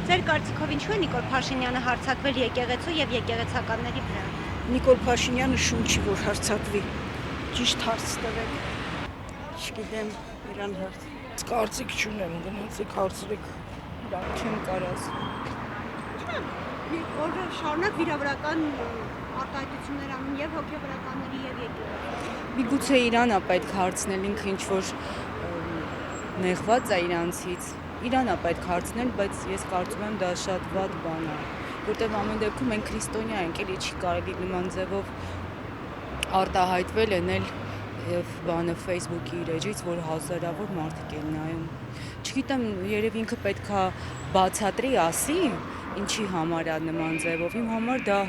Ձեր կարծիքով ինչու է Նիկոլ Փաշինյանը հարձակվել եկեղեցու եւ եկեղեցականների վրա։ Նիկոլ Փաշինյանը շունչի որ հարձակվի, ճիշտ հարց տվեք։ Չգիտեմ, իրան հարց։ Կարծիք չունեմ, գնացեք հարցրեք, չեմ կարած։ Որ շարունակ վիրավորական արտահայտություններ անում եւ հոգեվորականների եւ եկեղեցու։ Միգուցե իրան է պետք հարցնել, ինքը ինչ որ նեղված է իրանցից։ Իրան է պետք հարցնել, բայց ես կարծում եմ դա շատ վատ բան է, որտեղ ամեն դեպքում մենք քրիստոնյա ենք, էլի չի կարելի նման ձևով արտահայտվել ենել եւ բանը Facebook-ի իր էջից, որ հազարավոր մարդիկ են նայում։ Չգիտեմ, երևի ինքը պետքա բացատրի ասի, ինչի համար է նման ձևով։ Իմ համար դա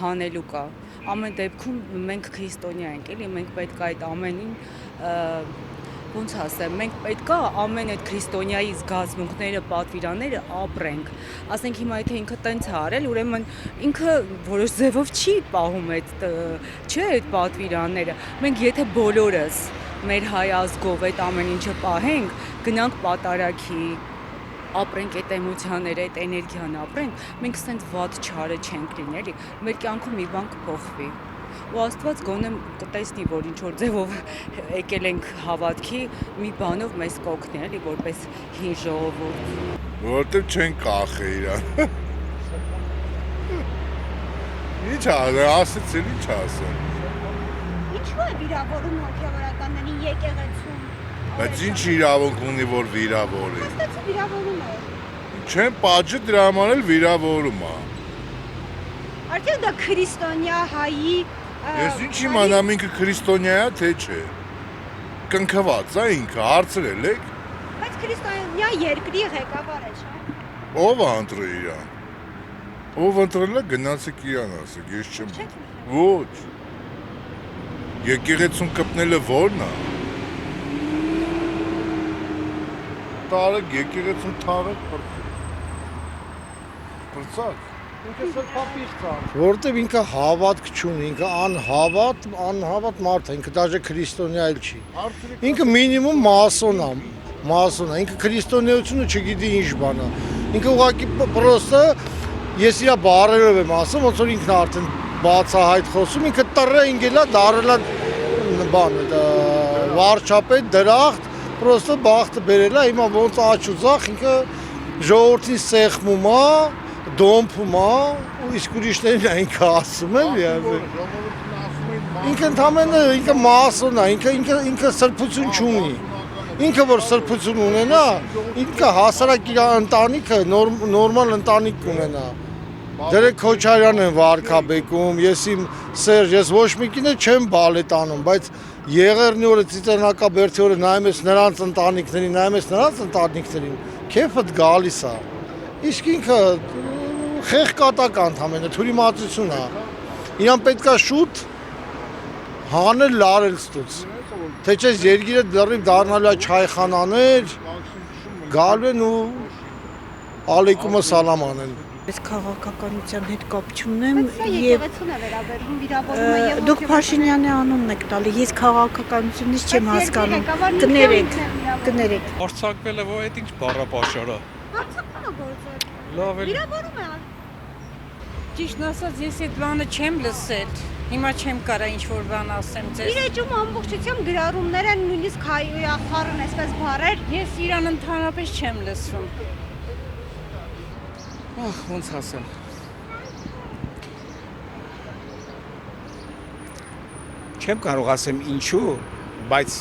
հանելուկ է։ Ամեն դեպքում մենք քրիստոնյա ենք, էլի մենք պետք է այդ ամենին ոնց ասեմ, մենք պետք է ամեն այդ քրիստոնյայի զգացմունքները, պատվիրանները ապրենք։ Ասենք հիմա եթե ինքը տենց է արել, ուրեմն ինքը որոշ ձևով չի պահում այդ այդ պատվիրանները։ Մենք եթե բոլորս մեր հայ ազգով այդ ամեն ինչը պահենք, գնանք պատարագի, ապրենք այդ էմոցիաները, այդ էներգիան ապրենք, մենք սենց վատ չարը չենք լինի, մեր կյանքում մի բան կփոխվի։ Ու Աստված գոնե կտեսնի, որ ինչ որ ձևով եկել ենք հավատքի, մի բանով մեզ կօգնի, էլի որպես հին ժողովուրդ։ Որտեղ չեն կախե իրան։ Ինչ ասեցին, ինչ ասեմ։ Ինչու է վիրավորում հոգեվորականներին եկեղեցում։ Բայց ինչ իրավունք ունի, որ վիրավորի։ Հաստատ վիրավորում է։ Չեն պատժը դրա համար էլ վիրավորում է։ Արդյոք դա քրիստոնյա հայի Ես ինչ իմանամ ինքը քրիստոնյա է, թե չէ։ Կնքված է ինքը, հարցրել եք։ Բայց քրիստոնյա երկրի ղեկավար է, չէ՞։ Ով է ընտրել իրան։ Ով ընտրել է, գնացեք իրան ասեք, ես չեմ։ Ոչ։ Եկեղեցուն կպնելը ո՞րն է։ Տարեք եկեղեցուն թաղեք պրծակ։ Որտեւ ինքը հավատք չունի, ինքը անհավատ մարդ է, ինքը դաժե քրիստոնյա էլ չի։ Ինքը մինիմում մասոն է, ինքը քրիստոնեությունը չգիտի ինչ բան է։ Ինքը ուղղակի պրոստը ես իր բառերով եմ ասում, ոնց որ ինքն արդեն բացահայտ խոսում, ինքը տրը ինգելա դարելա բանը, վարչապետ, դրախտ, պրոստը բախտը բերելա, հիմա ոնց աչ ու ձախ ինքը ժողովրդին սեղմում է, դոմփում է, ու իսկ ուրիշներին այնքա ասում են, ինքը ընդամենը ինքը մասոն է, ինքը սրբություն չունի, ինքը որ սրբություն ունենա, ինքը հասարակ իր ընտանիքը նորմալ ընտանիք ունենա, դրեք Քոչարյան են վարքաբեկում, ես իմ Սերժ, ես ոչ մեկին չեմ բալետ անում, բայց Եղեռնի օրը Ծիծեռնակաբերդի օրը նայում ես նրանց ընտանիքներին, նայում ես նրանց ընտանիքներին, քեֆդ գալիս է, իսկ ինքը խեղկատակ ընդամենը թյուրիմացություն է, իրան պետք է շուտ հանել լարել ստուց, թե չէ երկիրը դեռիվ դառնալու է չայխանաներ, գալու են ու ալեյկումը սալամ անել։ Ես քաղաքականության հետ կապ չունեմ եկեղեցուն է վերաբերվում վիրավորումը եւ դուք Փաշինյանի անունն եք տալի, ես քաղաքականությունից չեմ հասկանում, կներեք։ Հարձակվել է, որ այդ ինչ բառապաշար է։ Հարձակվում է գործը։ Լավ է։ Վիրավորում է։ Ճիշտն ասած, ես այդ բանը չեմ լսել։ Հիմա չեմ կարա ինչ-որ բան ասեմ ձեզ։ Իր էջում ամբողջությամբ գրառումներ են, նույնիսկ հայախառն այսպես բառեր։ Ես իրան ընդհանրապես չեմ լսում։ Ոնց ասեմ։ Չեմ կարող ասեմ ինչու, բայց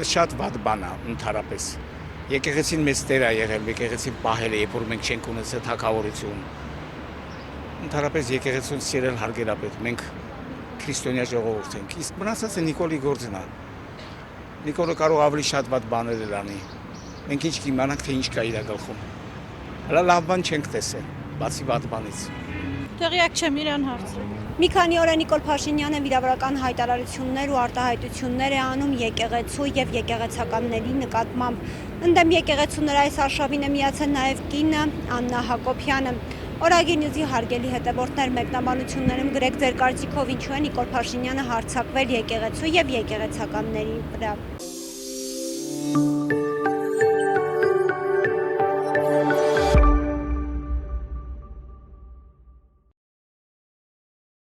դա շատ վատ բան է ընդհանրապես։ Եկեղեցին մեծ տեր է եղել, եկեղեցին պահել է, երբ որ մենք չենք ունեցել թագավորություն։ Ընդհանրապես եկեղեցուն սիրել հարգելապետ, մենք քրիստոնյա ժողովուրդ ենք, իսկ մնացածը Նիկոլի գործն է։ Նիկոլը կարող ավելի շատ վատ բաներ անի։ Մենք ինչ կիմանանք, թե ինչ կա իր գլխում։ Հələ լավ բան չենք տեսել, բացի վատ բանից։ Տեղյակ չեմ իրան հարցրել։ Մի քանի օր է Նիկոլ Փաշինյանը վիրավորական հայտարարություններ ու արտահայտություններ է անում եկեղեցու եւ եկեղեցականների նկատմամբ։ Ընդդեմ եկեղեցու նրա այս արշավին է միացել նաեւ կինը Աննա Հակոբյանը։ Օրագիր նյուզի հարգելի հետևորդներ, մեկնաբանություններում գրեք ձեր կարծիքով ինչու է Նիկոլ Փաշինյանը հարձակվել եկեղեցու եւ եկեղեցականների վրա։